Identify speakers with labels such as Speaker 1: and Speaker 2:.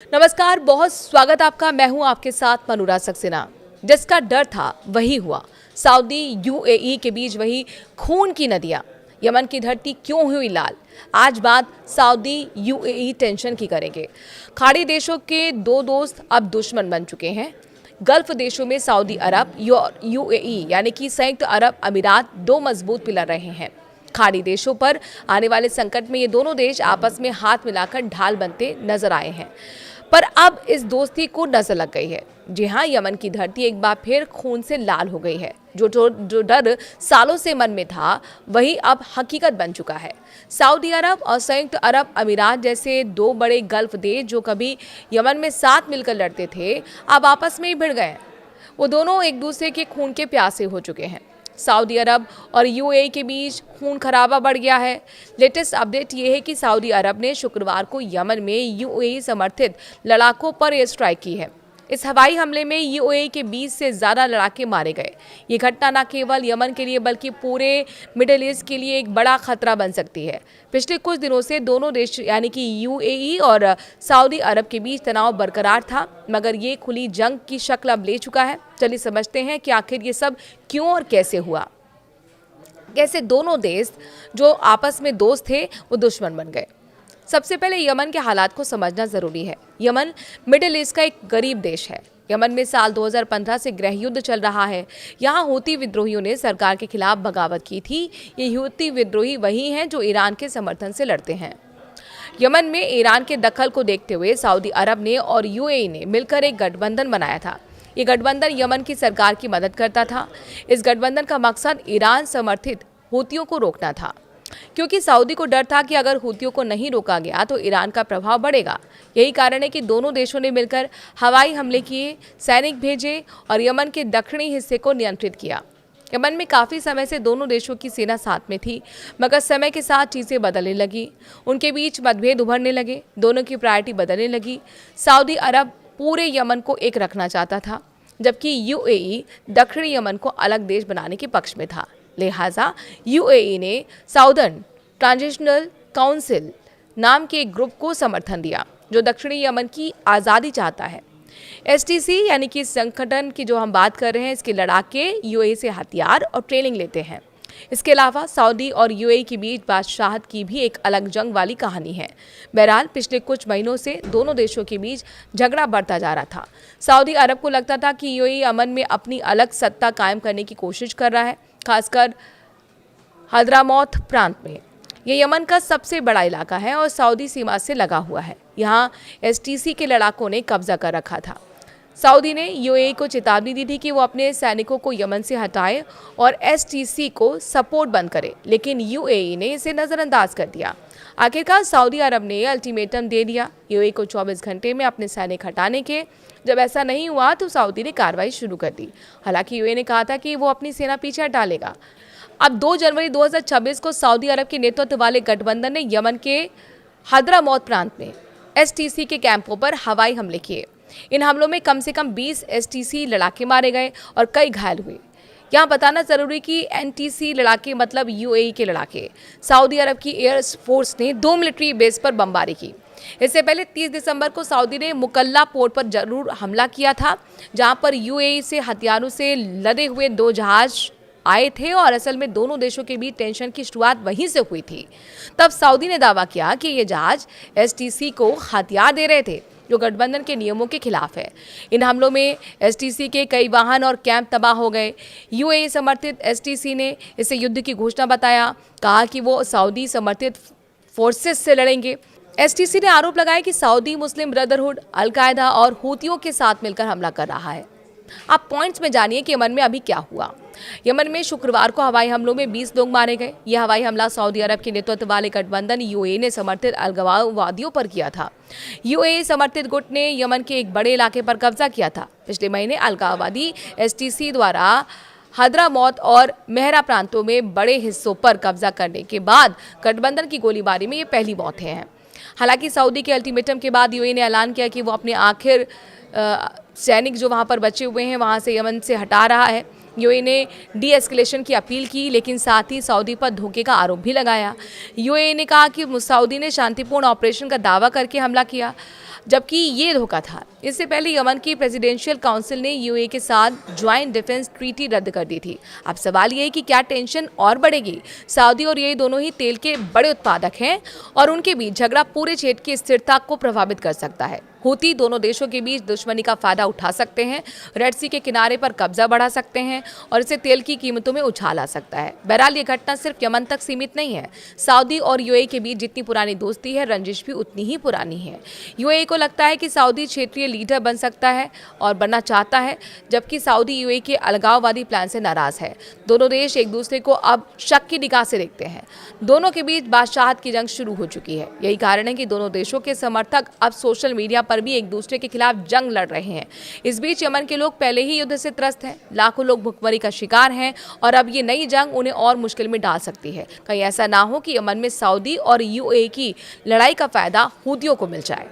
Speaker 1: नमस्कार, बहुत स्वागत आपका। मैं हूं आपके साथ मनूरा सक्सेना। जिसका डर था वही हुआ। सऊदी यूएई के बीच वही खून की नदियां। यमन की धरती क्यों हुई लाल? आज बात सऊदी यूएई टेंशन की करेंगे। खाड़ी देशों के दो दोस्त अब दुश्मन बन चुके हैं। गल्फ देशों में सऊदी अरब और यूएई यानी कि संयुक्त अरब अमीरात दो मजबूत पिलर रहे हैं। खाड़ी देशों पर आने वाले संकट में ये दोनों देश आपस में हाथ मिलाकर ढाल बनते नजर आए हैं। पर अब इस दोस्ती को नजर लग गई है। जी हाँ, यमन की धरती एक बार फिर खून से लाल हो गई है। जो डर सालों से मन में था वही अब हकीकत बन चुका है। सऊदी अरब और संयुक्त अरब अमीरात जैसे दो बड़े गल्फ देश जो कभी यमन में साथ मिलकर लड़ते थे, अब आपस में ही भिड़ गए हैं। वो दोनों एक दूसरे के खून के प्यासे हो चुके हैं। सऊदी अरब और यूएई के बीच खून खराबा बढ़ गया है। लेटेस्ट अपडेट ये है कि सऊदी अरब ने शुक्रवार को यमन में यूएई समर्थित लड़ाकों पर एयर स्ट्राइक की है। इस हवाई हमले में यूएई के 20 से ज़्यादा लड़ाके मारे गए। ये घटना न केवल यमन के लिए बल्कि पूरे मिडिल ईस्ट के लिए एक बड़ा खतरा बन सकती है। पिछले कुछ दिनों से दोनों देश यानी कि यूएई और सऊदी अरब के बीच तनाव बरकरार था, मगर ये खुली जंग की शक्ल अब ले चुका है। चलिए समझते हैं कि आखिर ये सब क्यों और कैसे हुआ। कैसे दोनों देश जो आपस में दोस्त थे वो दुश्मन बन गए। सबसे पहले यमन के हालात को समझना जरूरी है। यमन मिडिल ईस्ट का एक गरीब देश है। यमन में साल 2015 से गृह युद्ध चल रहा है। यहाँ हूती विद्रोहियों ने सरकार के खिलाफ बगावत की थी। ये हूती विद्रोही वही हैं जो ईरान के समर्थन से लड़ते हैं। यमन में ईरान के दखल को देखते हुए सऊदी अरब ने और यूएई ने मिलकर एक गठबंधन बनाया था। ये गठबंधन यमन की सरकार की मदद करता था। इस गठबंधन का मकसद ईरान समर्थित हूतियों को रोकना था, क्योंकि सऊदी को डर था कि अगर हूतियों को नहीं रोका गया तो ईरान का प्रभाव बढ़ेगा। यही कारण है कि दोनों देशों ने मिलकर हवाई हमले किए, सैनिक भेजे और यमन के दक्षिणी हिस्से को नियंत्रित किया। यमन में काफ़ी समय से दोनों देशों की सेना साथ में थी, मगर समय के साथ चीज़ें बदलने लगी। उनके बीच मतभेद उभरने लगे, दोनों की प्रायोरिटी बदलने लगी। सऊदी अरब पूरे यमन को एक रखना चाहता था, जबकि यूएई दक्षिणी यमन को अलग देश बनाने के पक्ष में था। लिहाजा यूएई ने साउदर्न ट्रांजिशनल काउंसिल नाम के एक ग्रुप को समर्थन दिया जो दक्षिणी यमन की आज़ादी चाहता है। एसटीसी यानी कि संगठन की जो हम बात कर रहे हैं, इसके लड़ाके यूएई से हथियार और ट्रेनिंग लेते हैं। इसके अलावा सऊदी और यूएई के बीच बादशाहत की भी एक अलग जंग वाली कहानी है। बहरहाल पिछले कुछ महीनों से दोनों देशों के बीच झगड़ा बढ़ता जा रहा था। सऊदी अरब को लगता था कि यूएई यमन में अपनी अलग सत्ता कायम करने की कोशिश कर रहा है, खासकर हद्रामौत प्रांत में। ये यमन का सबसे बड़ा इलाका है और सऊदी सीमा से लगा हुआ है। यहाँ एसटीसी के लड़ाकों ने कब्जा कर रखा था। सऊदी ने यूएई को चेतावनी दी थी कि वो अपने सैनिकों को यमन से हटाए और एसटीसी को सपोर्ट बंद करे, लेकिन यूएई ने इसे नज़रअंदाज कर दिया। आखिरकार सऊदी अरब ने अल्टीमेटम दे दिया यूएई को 24 घंटे में अपने सैनिक हटाने के। जब ऐसा नहीं हुआ तो सऊदी ने कार्रवाई शुरू कर दी। हालांकि यूएई ने कहा था कि वो अपनी सेना पीछे हटा लेगा। अब 2 जनवरी 2026 को सऊदी अरब के नेतृत्व वाले गठबंधन ने यमन के हद्रामौत प्रांत में एसटीसी के कैंपों पर हवाई हमले किए। इन हमलों में कम से कम 20 एसटीसी लड़ाके मारे गए और कई घायल हुए। यहाँ बताना जरूरी कि एनटीसी लड़ाके मतलब यूएई के लड़ाके। सऊदी अरब की एयर फोर्स ने 2 मिलिट्री बेस पर बमबारी की। इससे पहले 30 दिसंबर को सऊदी ने मुकल्ला पोर्ट पर जरूर हमला किया था, जहाँ पर यूएई से हथियारों से लदे हुए 2 जहाज आए थे और असल में दोनों देशों के बीच टेंशन की शुरुआत वहीं से हुई थी। तब सऊदी ने दावा किया कि ये जहाज एसटीसी को हथियार दे रहे थे, जो गठबंधन के नियमों के खिलाफ है। इन हमलों में एसटीसी के कई वाहन और कैंप तबाह हो गए। यूएई समर्थित एसटीसी ने इसे युद्ध की घोषणा बताया, कहा कि वो सऊदी समर्थित फोर्सेस से लड़ेंगे। एसटीसी ने आरोप लगाया कि सऊदी मुस्लिम ब्रदरहुड, अल-कायदा और हूतियों के साथ मिलकर हमला कर रहा है। आप पॉइंट्स में जानिए कि यमन में अभी क्या हुआ। यमन में शुक्रवार को हवाई हमलों में 20 लोग मारे गए। यह हवाई हमला सऊदी अरब के नेतृत्व वाले गठबंधन यूएई ने समर्थित अलगाववादियों पर किया था। यूएई समर्थित गुट ने यमन के एक बड़े इलाके पर कब्जा किया था। पिछले महीने अलगाववादी एसटीसी द्वारा हद्रामौत और मेहरा प्रांतों में बड़े हिस्सों पर कब्जा करने के बाद गठबंधन की गोलीबारी में ये पहली मौतें हैं। हालांकि सऊदी के अल्टीमेटम के बाद यूएई ने ऐलान किया कि वो अपने आखिर सैनिक जो वहाँ पर बचे हुए हैं वहाँ से यमन से हटा रहा है। यूएई ने डी एस्केलेशन की अपील की, लेकिन साथ ही सऊदी पर धोखे का आरोप भी लगाया। यूएई ने कहा कि सऊदी ने शांतिपूर्ण ऑपरेशन का दावा करके हमला किया, जबकि ये धोखा था। इससे पहले यमन की प्रेसिडेंशियल काउंसिल ने यूएई के साथ ज्वाइंट डिफेंस ट्रीटी रद्द कर दी थी। अब सवाल ये है कि क्या टेंशन और बढ़ेगी? सऊदी और यूएई दोनों ही तेल के बड़े उत्पादक हैं और उनके बीच झगड़ा पूरे क्षेत्र की स्थिरता को प्रभावित कर सकता है। हूती दोनों देशों के बीच दुश्मनी का फायदा उठा सकते हैं, रेड सी के किनारे पर कब्जा बढ़ा सकते हैं और इससे तेल की कीमतों में उछाल आ सकता है। बहरहाल ये घटना सिर्फ यमन तक सीमित नहीं है। सऊदी और यूएई के बीच जितनी पुरानी दोस्ती है, रंजिश भी उतनी ही पुरानी है। यूएई को लगता है कि सऊदी क्षेत्रीय लीडर बन सकता है और बनना चाहता है, जबकि सऊदी यूएई के अलगाववादी प्लान से नाराज है। दोनों देश एक दूसरे को अब शक की निगाह से देखते हैं। दोनों के बीच बादशाहत की जंग शुरू हो चुकी है। यही कारण है कि दोनों देशों के समर्थक अब सोशल मीडिया पर भी एक दूसरे के खिलाफ जंग लड़ रहे हैं। इस बीच यमन के लोग पहले ही युद्ध से त्रस्त हैं, लाखों लोग भुखमरी का शिकार हैं और अब ये नई जंग उन्हें और मुश्किल में डाल सकती है। कहीं ऐसा ना हो कि यमन में सऊदी और यूएई की लड़ाई का फायदा हूतियों को मिल जाए।